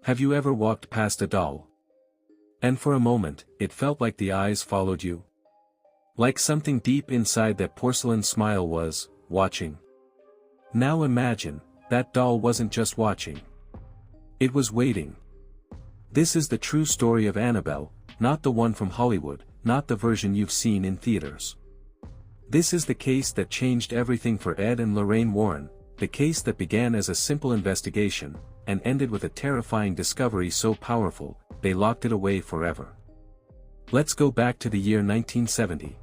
Have you ever walked past a doll? And for a moment, it felt like the eyes followed you? Like something deep inside that porcelain smile was, watching. Now imagine, that doll wasn't just watching. It was waiting. This is the true story of Annabelle, not the one from Hollywood, not the version you've seen in theaters. This is the case that changed everything for Ed and Lorraine Warren, the case that began as a simple investigation, and ended with a terrifying discovery so powerful, they locked it away forever. Let's go back to the year 1970.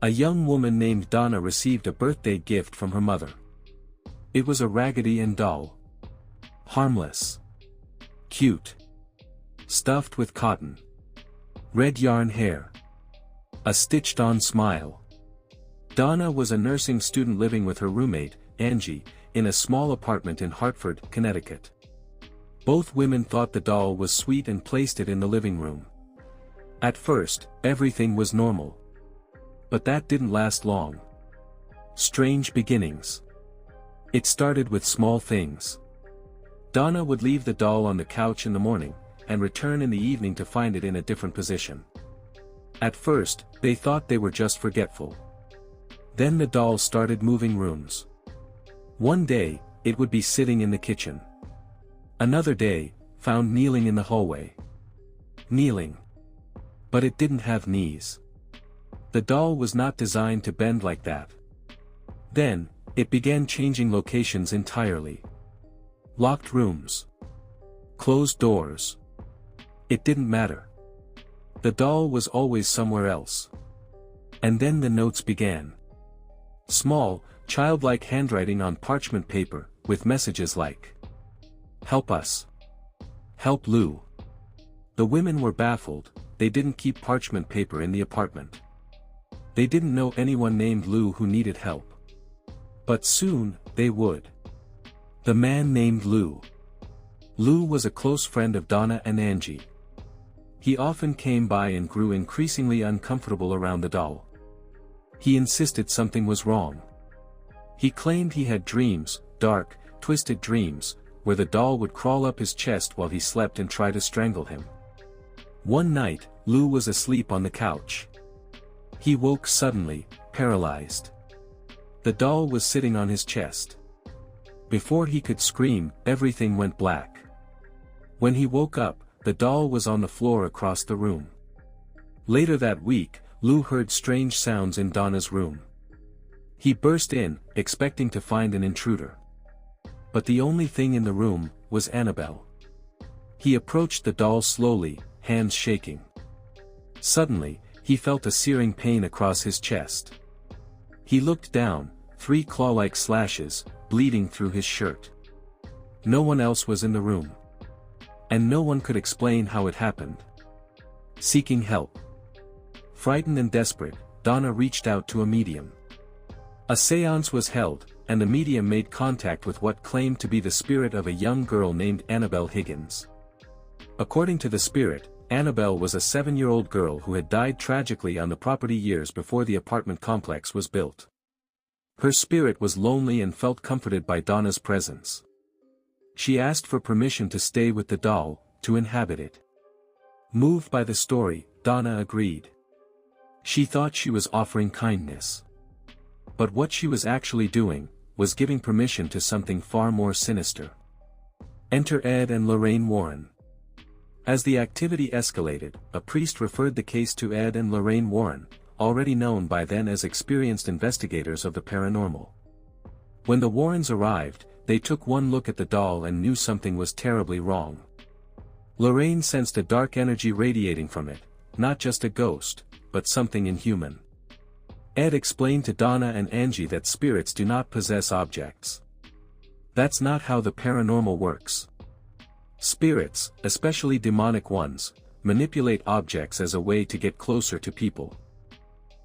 A young woman named Donna received a birthday gift from her mother. It was a Raggedy Ann doll. Harmless. Cute. Stuffed with cotton. Red yarn hair. A stitched-on smile. Donna was a nursing student living with her roommate, Angie, in a small apartment in Hartford, Connecticut. Both women thought the doll was sweet and placed it in the living room. At first, everything was normal. But that didn't last long. Strange beginnings. It started with small things. Donna would leave the doll on the couch in the morning, and return in the evening to find it in a different position. At first, they thought they were just forgetful. Then the doll started moving rooms. One day, it would be sitting in the kitchen. Another day, found kneeling in the hallway. Kneeling. But it didn't have knees. The doll was not designed to bend like that. Then, it began changing locations entirely. Locked rooms. Closed doors. It didn't matter. The doll was always somewhere else. And then the notes began. Small, childlike handwriting on parchment paper, with messages like, "Help us. Help Lou." The women were baffled, they didn't keep parchment paper in the apartment. They didn't know anyone named Lou who needed help. But soon, they would. The man named Lou. Lou was a close friend of Donna and Angie. He often came by and grew increasingly uncomfortable around the doll. He insisted something was wrong. He claimed he had dreams, dark, twisted dreams, where the doll would crawl up his chest while he slept and try to strangle him. One night, Lou was asleep on the couch. He woke suddenly, paralyzed. The doll was sitting on his chest. Before he could scream, everything went black. When he woke up, the doll was on the floor across the room. Later that week, Lou heard strange sounds in Donna's room. He burst in, expecting to find an intruder. But the only thing in the room was Annabelle. He approached the doll slowly, hands shaking. Suddenly, he felt a searing pain across his chest. He looked down, 3 claw-like slashes, bleeding through his shirt. No one else was in the room. And no one could explain how it happened. Seeking help. Frightened and desperate, Donna reached out to a medium. A séance was held, and the medium made contact with what claimed to be the spirit of a young girl named Annabelle Higgins. According to the spirit, Annabelle was a 7-year-old girl who had died tragically on the property years before the apartment complex was built. Her spirit was lonely and felt comforted by Donna's presence. She asked for permission to stay with the doll, to inhabit it. Moved by the story, Donna agreed. She thought she was offering kindness. But what she was actually doing, was giving permission to something far more sinister. Enter Ed and Lorraine Warren. As the activity escalated, a priest referred the case to Ed and Lorraine Warren, already known by then as experienced investigators of the paranormal. When the Warrens arrived, they took one look at the doll and knew something was terribly wrong. Lorraine sensed a dark energy radiating from it, not just a ghost, but something inhuman. Ed explained to Donna and Angie that spirits do not possess objects. That's not how the paranormal works. Spirits, especially demonic ones, manipulate objects as a way to get closer to people.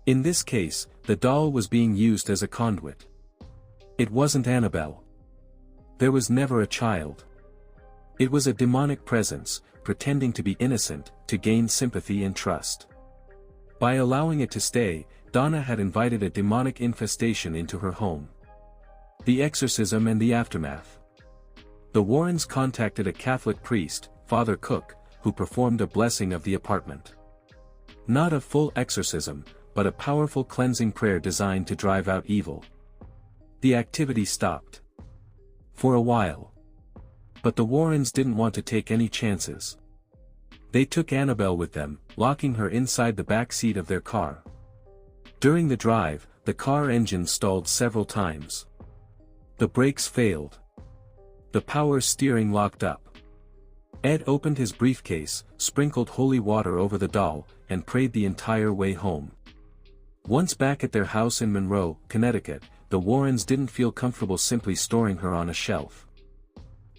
In this case, the doll was being used as a conduit. It wasn't Annabelle. There was never a child. It was a demonic presence, pretending to be innocent, to gain sympathy and trust. By allowing it to stay, Donna had invited a demonic infestation into her home. The exorcism and the aftermath. The Warrens contacted a Catholic priest, Father Cook, who performed a blessing of the apartment. Not a full exorcism, but a powerful cleansing prayer designed to drive out evil. The activity stopped. For a while. But the Warrens didn't want to take any chances. They took Annabelle with them, locking her inside the back seat of their car. During the drive, the car engine stalled several times. The brakes failed. The power steering locked up. Ed opened his briefcase, sprinkled holy water over the doll, and prayed the entire way home. Once back at their house in Monroe, Connecticut, the Warrens didn't feel comfortable simply storing her on a shelf.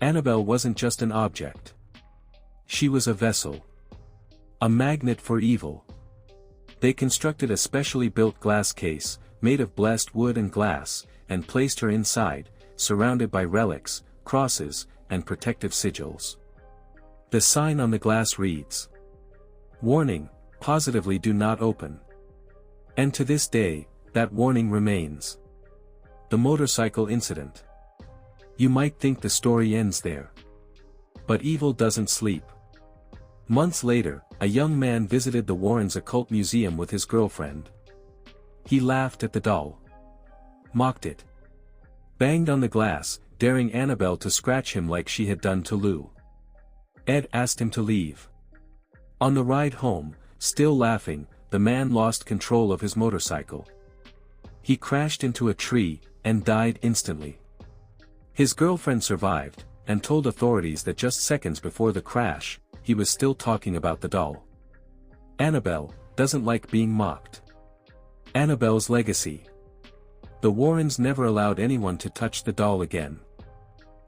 Annabelle wasn't just an object. She was a vessel. A magnet for evil. They constructed a specially built glass case, made of blessed wood and glass, and placed her inside, surrounded by relics, crosses, and protective sigils. The sign on the glass reads, "Warning, positively do not open." And to this day, that warning remains. The motorcycle incident. You might think the story ends there. But evil doesn't sleep. Months later, a young man visited the Warrens' occult museum with his girlfriend. He laughed at the doll. Mocked it. Banged on the glass, daring Annabelle to scratch him like she had done to Lou. Ed asked him to leave. On the ride home, still laughing, the man lost control of his motorcycle. He crashed into a tree, and died instantly. His girlfriend survived, and told authorities that just seconds before the crash, he was still talking about the doll. Annabelle doesn't like being mocked. Annabelle's legacy. The Warrens never allowed anyone to touch the doll again.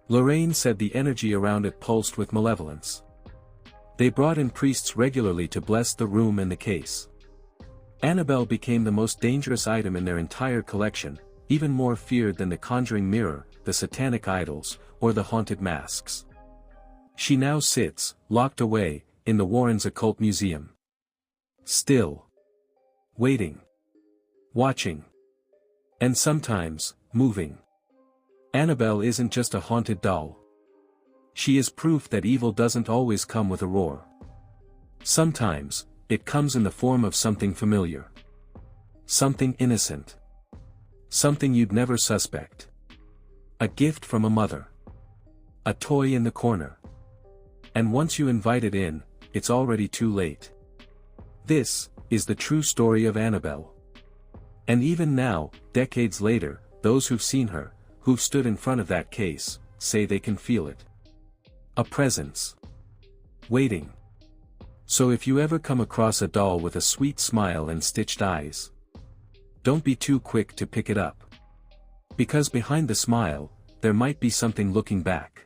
Lorraine said the energy around it pulsed with malevolence. They brought in priests regularly to bless the room and the case. Annabelle became the most dangerous item in their entire collection, even more feared than the conjuring mirror, the satanic idols, or the haunted masks. She now sits, locked away, in the Warrens' occult museum. Still. Waiting. Watching. And sometimes, moving. Annabelle isn't just a haunted doll. She is proof that evil doesn't always come with a roar. Sometimes, it comes in the form of something familiar. Something innocent. Something you'd never suspect. A gift from a mother. A toy in the corner. And once you invite it in, it's already too late. This is the true story of Annabelle. And even now, decades later, those who've seen her, who've stood in front of that case, say they can feel it. A presence. Waiting. So if you ever come across a doll with a sweet smile and stitched eyes, don't be too quick to pick it up. Because behind the smile, there might be something looking back.